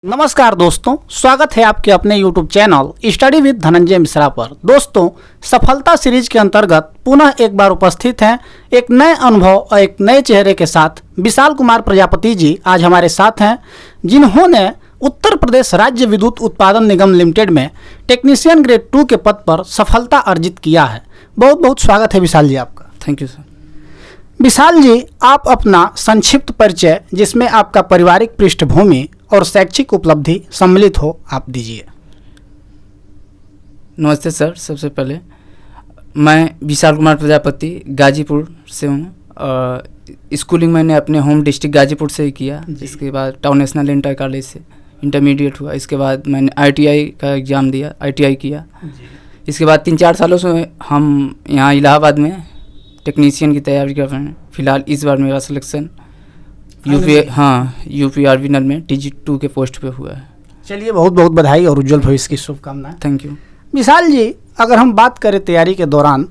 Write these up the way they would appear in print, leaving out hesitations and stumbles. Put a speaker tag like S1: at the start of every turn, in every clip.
S1: नमस्कार दोस्तों, स्वागत है आपके अपने YouTube channel study with Dhananjay Mishra पर। दोस्तों, सफलता सीरीज के अंतर्गत पुनः एक बार उपस्थित हैं एक नए अनुभव और एक नए चेहरे के साथ। विशाल कुमार प्रजापति जी आज हमारे साथ हैं, जिन्होंने उत्तर प्रदेश राज्य विद्युत उत्पादन निगम लिमिटेड में टेक्नीशियन ग्रेड 2 के पद पर सफलता अर्जित किया है। बहुत बहुत स्वागत है विशाल जी आपका।
S2: Thank you sir.
S1: Vishal ji, आप अपना संक्षिप्त परिचय, जिसमें आपका पारिवारिक पृष्ठभूमि और शैक्षिक उपलब्धि सम्मिलित हो, आप दीजिए।
S2: नमस्ते सर। सबसे पहले मैं विशाल कुमार प्रजापति गाजीपुर से हूँ। स्कूलिंग मैंने अपने होम डिस्ट्रिक्ट गाजीपुर से ही किया। इसके बाद टाउन नेशनल इंटर कॉलेज से इंटरमीडिएट हुआ। इसके बाद मैंने ITI का एग्ज़ाम दिया, ITI किया। इसके बाद 3-4 सालों से हम यहाँ इलाहाबाद में टेक्नीशियन की तैयारी कर रहे हैं। फ़िलहाल इस बार मेरा सिलेक्शन यूपी आर्विनल में TG2 के पोस्ट पे हुआ है।
S1: चलिए, बहुत बहुत बधाई और उज्जवल भविष्य की शुभकामनाएं।
S2: Thank you.
S1: विशाल जी, अगर हम बात करें तैयारी के दौरान,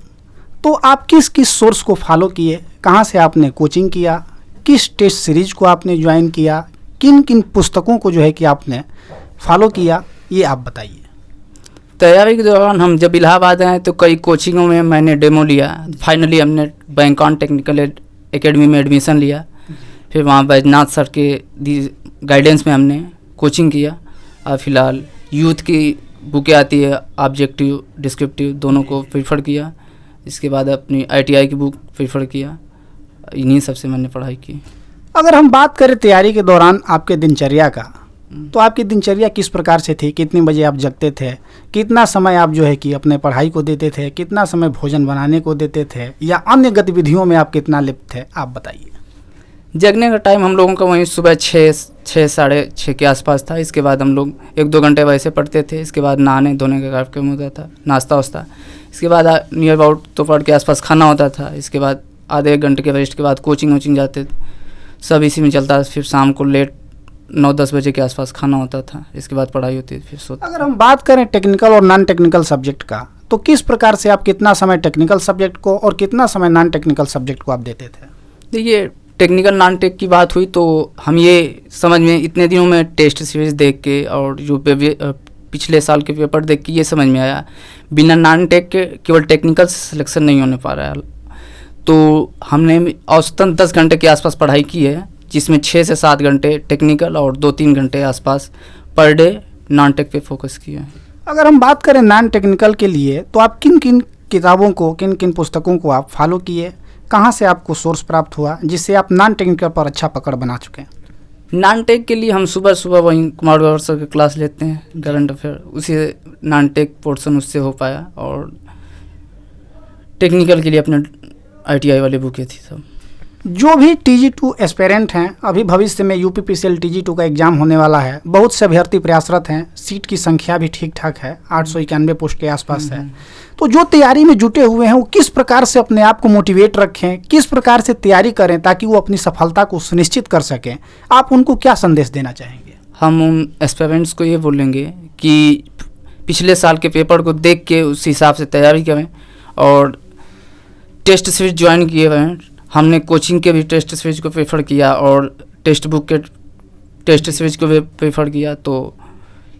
S1: तो आप किस किस सोर्स को फॉलो किए, कहाँ से आपने कोचिंग किया, किस टेस्ट सीरीज को आपने ज्वाइन किया, किन किन पुस्तकों को जो है कि आपने फॉलो किया, ये आप बताइए।
S2: तैयारी के दौरान हम जब इलाहाबाद आए तो कई कोचिंगों में मैंने डेमो लिया। फाइनली हमने बैंकॉन टेक्निकल एकेडमी में एडमिशन लिया। फिर वहाँ बैजनाथ सर के गाइडेंस में हमने कोचिंग किया। और फिलहाल यूथ की बुकें आती है, ऑब्जेक्टिव डिस्क्रिप्टिव, दोनों को प्रीफर किया। इसके बाद अपनी ITI की बुक प्रीफर किया। इन्हीं सब से मैंने पढ़ाई की।
S1: अगर हम बात करें तैयारी के दौरान आपके दिनचर्या का, तो आपकी दिनचर्या किस प्रकार से थी? कितने बजे आप जगते थे? कितना समय आप जो है कि अपने पढ़ाई को देते थे? कितना समय भोजन बनाने को देते थे, या अन्य गतिविधियों में आप कितना लिप्त थे, आप बताइए।
S2: जगने का टाइम हम लोगों का वहीं सुबह 6 साढ़े 6 के आसपास था। इसके बाद हम लोग 1-2 घंटे वैसे पढ़ते थे। इसके बाद नहाने धोने का कार्यक्रम होता था, नाश्ता वास्ता। इसके बाद नियर अबाउट दोपहर के आसपास खाना होता था। इसके बाद आधे 1 घंटे के रेस्ट के बाद कोचिंग वोचिंग जाते थे, सब इसी में चलता था। फिर शाम को लेट 9-10 बजे के आसपास खाना होता था। इसके बाद पढ़ाई होती थी, फिर सोते।
S1: अगर हम बात करें टेक्निकल और नॉन टेक्निकल सब्जेक्ट का, तो किस प्रकार से आप कितना समय टेक्निकल सब्जेक्ट को और कितना समय नॉन टेक्निकल सब्जेक्ट को आप देते थे?
S2: देखिए, टेक्निकल नॉन टेक की बात हुई तो हम ये समझ में इतने दिनों में टेस्ट सीरीज देख के और जो पिछले साल के पेपर देख के ये समझ में आया, बिना नॉन टेक के केवल टेक्निकल सिलेक्शन नहीं होने पा रहा है। तो हमने औसतन 10 घंटे के आसपास पढ़ाई की है, जिसमें 6 से 7 घंटे टेक्निकल और 2-3 घंटे आसपास पर डे नॉन टेक पे फोकस किया है।
S1: अगर हम बात करें नॉन टेक्निकल के लिए, तो आप किन किन किताबों को, किन किन पुस्तकों को आप फॉलो किए? कहाँ से आपको सोर्स प्राप्त हुआ जिससे आप नॉन टेक्निकल पर अच्छा पकड़ बना चुके हैं?
S2: नॉन टेक के लिए हम सुबह सुबह वहीं कुमार गौर सर की क्लास लेते हैं, करंट अफेयर, उसी नॉन टेक पोर्शन उससे हो पाया। और टेक्निकल के लिए अपने ITI वाली बुकें थी सब।
S1: जो भी TG2 एस्पेरेंट हैं, अभी भविष्य में UPPCL TG2 का एग्जाम होने वाला है, बहुत से अभ्यर्थी प्रयासरत हैं, सीट की संख्या भी ठीक ठाक है, 891 पोस्ट के आसपास है। तो जो तैयारी में जुटे हुए हैं, वो किस प्रकार से अपने आप को मोटिवेट रखें, किस प्रकार से तैयारी करें ताकि वो अपनी सफलता को सुनिश्चित कर सकें? आप उनको क्या संदेश देना चाहेंगे?
S2: हम उन एस्पेरेंट्स को ये बोलेंगे कि पिछले साल के पेपर को देख के उस हिसाब से तैयारी करें और टेस्ट सीरीज ज्वाइन किए हुए हैं। हमने कोचिंग के भी टेस्ट सीरीज को प्रेफर किया और टेक्स्ट बुक के टेस्ट सीरीज को भी प्रेफर किया। तो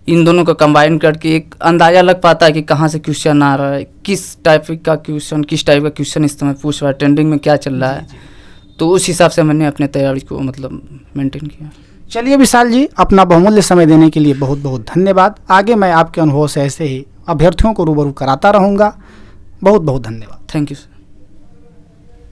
S2: इन दोनों को कंबाइन करके एक अंदाज़ा लग पाता है कि कहाँ से क्वेश्चन आ रहा है, किस टाइप का क्वेश्चन इस समय पूछ रहा है, ट्रेंडिंग में क्या चल रहा है। तो उस हिसाब से मैंने अपने तैयारी को मेंटेन किया।
S1: चलिए विशाल जी, अपना बहुमूल्य समय देने के लिए बहुत बहुत धन्यवाद। आगे मैं आपके अनुभव से ऐसे ही अभ्यर्थियों को रूबरू कराता रहूँगा। बहुत बहुत धन्यवाद।
S2: Thank you sir.